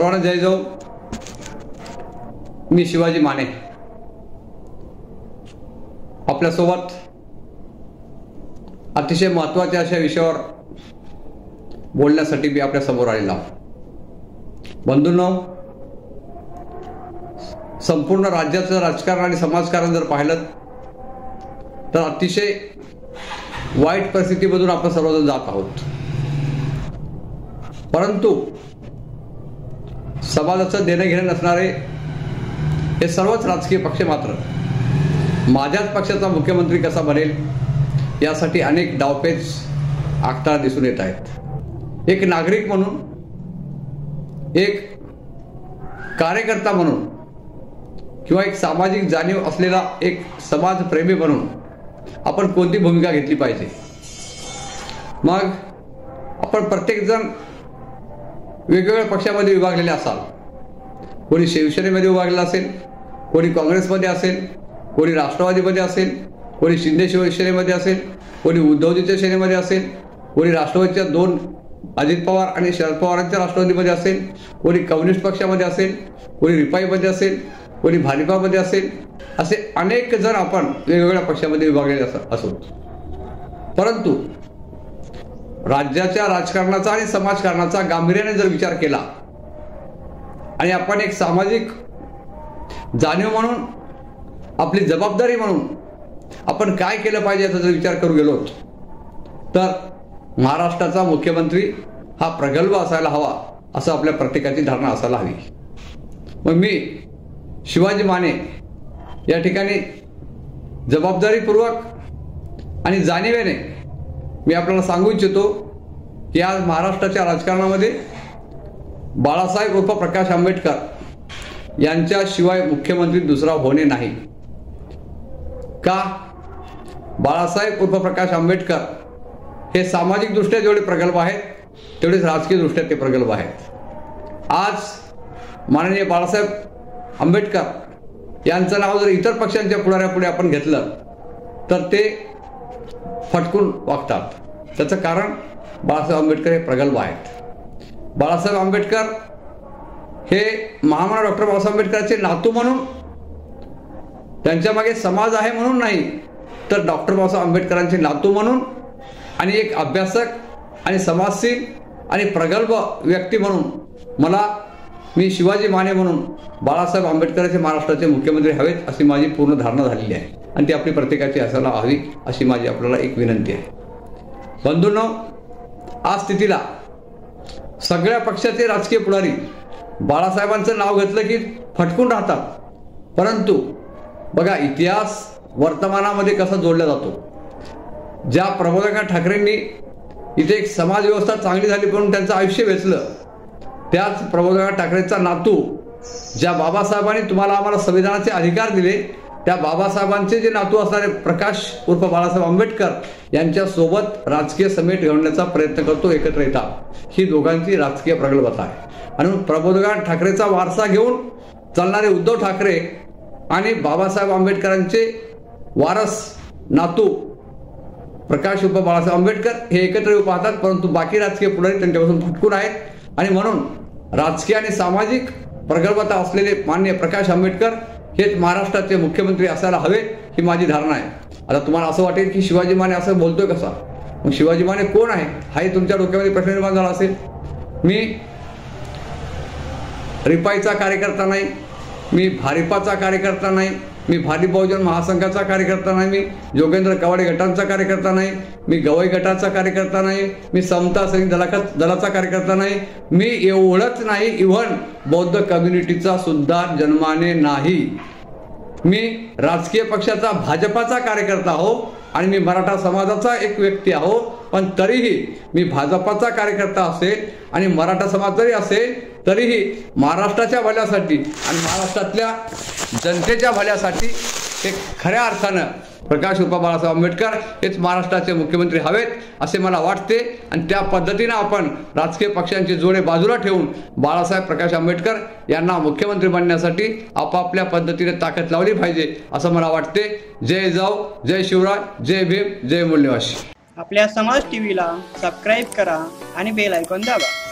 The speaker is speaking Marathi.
सर्वांना जय जाऊ। मी शिवाजी माने आपल्यासोबत अतिशय महत्त्वाच्या अशा विषयावर बोलण्यासाठी मी आपल्या समोर आलेलो आहे। बंधूंनो, संपूर्ण राज्याचं राजकारण आणि समाजकारण जर पाहिलं तर अतिशय वाईट परिस्थितीमधून आपण सर्वजण जात आहोत। परंतु समाजाचं देणं घेणं नसणारे हे सर्वच राजकीय पक्ष मात्र माझ्याच पक्षाचा मुख्यमंत्री कसा बनेल यासाठी अनेक डावपेच आखताना दिसून येत आहेत। एक नागरिक म्हणून, एक कार्यकर्ता म्हणून किंवा एक सामाजिक जाणीव असलेला एक समाजप्रेमी म्हणून आपण कोणती भूमिका घेतली पाहिजे? मग आपण प्रत्येक जण वेगवेगळ्या पक्षामध्ये विभागलेले असाल। कोणी शिवसेनेमध्ये विभागलेला असेल, कोणी काँग्रेसमध्ये असेल, कोणी राष्ट्रवादीमध्ये असेल, कोणी शिंदे शिवसेनेमध्ये असेल, कोणी उद्धवजीच्या सेनेमध्ये असेल, कोणी राष्ट्रवादीच्या दोन अजित पवार आणि शरद पवारांच्या राष्ट्रवादीमध्ये असेल, कोणी कम्युनिस्ट पक्षामध्ये असेल, कोणी रिपाईमध्ये असेल, कोणी भाजपामध्ये असेल, असे अनेक जण आपण वेगवेगळ्या पक्षामध्ये विभागलेले असो। परंतु राज्याच्या राजकारणाचा आणि समाजकारणाचा गांभीर्याने जर विचार केला आणि आपण एक सामाजिक जाणीव म्हणून, आपली जबाबदारी म्हणून आपण काय केलं पाहिजे याचा जर विचार करू गेलो तर महाराष्ट्राचा मुख्यमंत्री हा प्रगल्भ असायला हवा असं आपल्या प्रत्येकाची धारणा असायला हवी। मग मी शिवाजी माने या ठिकाणी जबाबदारीपूर्वक आणि जाणीवेने मी आपल्याला सांगू इच्छितो की आज महाराष्ट्राच्या राजकारणामध्ये बाळासाहेब उर्फ प्रकाश आंबेडकर यांच्याशिवाय मुख्यमंत्री दुसरा होणे नाही। का? बाळासाहेब उर्फ प्रकाश आंबेडकर हे सामाजिकदृष्ट्या जेवढे प्रगल्भ आहेत तेवढेच राजकीयदृष्ट्या ते प्रगल्भ आहेत। आज माननीय बाळासाहेब आंबेडकर यांचं नाव जर इतर पक्षांच्या पुढाऱ्यापुढे आपण घेतलं तर ते फटकून वागतात। त्याचं कारण बाळासाहेब आंबेडकर हे प्रगल्भ आहेत। बाळासाहेब आंबेडकर हे महामानव डॉक्टर बाबासाहेब आंबेडकरांचे नातू म्हणून, त्यांच्या मागे समाज आहे म्हणून नाही, तर डॉक्टर बाबासाहेब आंबेडकरांचे नातू म्हणून आणि एक अभ्यासक आणि समाजशील आणि प्रगल्भ व्यक्ती म्हणून मी शिवाजी माने म्हणून बाळासाहेब आंबेडकर हे महाराष्ट्राचे मुख्यमंत्री हवेत अशी माझी पूर्ण धारणा झालेली आहे आणि ती आपली प्रत्येकाची असायला हवी अशी माझी आपल्याला एक विनंती आहे। बंधूंनो, आज स्थितीला सगळ्या पक्षाचे राजकीय पुढारी बाळासाहेबांचं नाव घेतलं की फटकून राहतात। परंतु बघा, इतिहास वर्तमानामध्ये कसा जोडला जातो। ज्या प्रबोधका ठाकरेंनी इथे एक समाज व्यवस्था चांगली झाली म्हणून त्यांचं आयुष्य वेचलं, त्याच प्रबोधका ठाकरेंचा नातू ज्या बाबासाहेबांनी तुम्हाला आम्हाला संविधानाचे अधिकार दिले, त्या बाबासाहेबांचे जे नातू असणारे प्रकाश उर्फ बाळासाहेब आंबेडकर यांच्या सोबत राजकीय समेट घेण्याचा प्रयत्न करतो, एकत्र येतात। ही दोघांची राजकीय प्रगल्भता आहे आणि प्रबोधका ठाकरेचा वारसा घेऊन चालणारे उद्धव ठाकरे आणि बाबासाहेब आंबेडकरांचे वारस नातू प्रकाश उर्फ बाळासाहेब आंबेडकर हे एकत्र येऊ पाहतात, परंतु बाकी राजकीय पुढारी त्यांच्यापासून फटकून आहेत आणि म्हणून राजकीय आणि सामाजिक प्रगल्भता असलेले माननीय प्रकाश आंबेडकर हेच महाराष्ट्राचे मुख्यमंत्री असायला हवे ही माझी धारणा आहे। आता तुम्हाला असं वाटेल की शिवाजी माने असं बोलतोय कसा? मग शिवाजी माने कोण आहे हाही तुमच्या डोक्यामध्ये प्रश्न निर्माण झाला असेल। मी रिपाईचा कार्यकर्ता नाही, मी भारिपाचा कार्यकर्ता नाही, मी भारिप बहुजन महासंघाचा कार्यकर्ता नाही, मी जोगेंद्र कवाडे गटांचा कार्यकर्ता नाही, मी गवई गटाचा कार्यकर्ता नाही, मी समता सैनिक दलाचा कार्यकर्ता नाही, मी एवढंच नाही, इव्हन बौद्ध कम्युनिटीचा सुद्धा जन्माने नाही। मी राजकीय पक्षाचा भाजपाचा कार्यकर्ता हो आणि मी मराठा समाजाचा एक व्यक्ती आहो, पण तरीही मी भाजपाचा कार्यकर्ता असेल आणि मराठा समाज जरी असेल तरीही महाराष्ट्राच्या भल्यासाठी आणि महाराष्ट्रातल्या जनतेच्या भल्यासाठी एक खऱ्या अर्थानं प्रकाश उर्फ बाळासाहेब आंबेडकर हेच महाराष्ट्राचे मुख्यमंत्री हवेत असे मला वाटते आणि त्या पद्धतीनं आपण राजकीय पक्षांची जोडे बाजूला ठेवून बाळासाहेब प्रकाश आंबेडकर यांना मुख्यमंत्री बनण्यासाठी आपापल्या पद्धतीने ताकद लावली पाहिजे असं मला वाटते। जय जाऊ, जय शिवराज, जय भीम, जय मूल्यवासी। आपल्या समाज टीव्हीला सबस्क्राइब करा आणि बेल आयकॉन दाबा।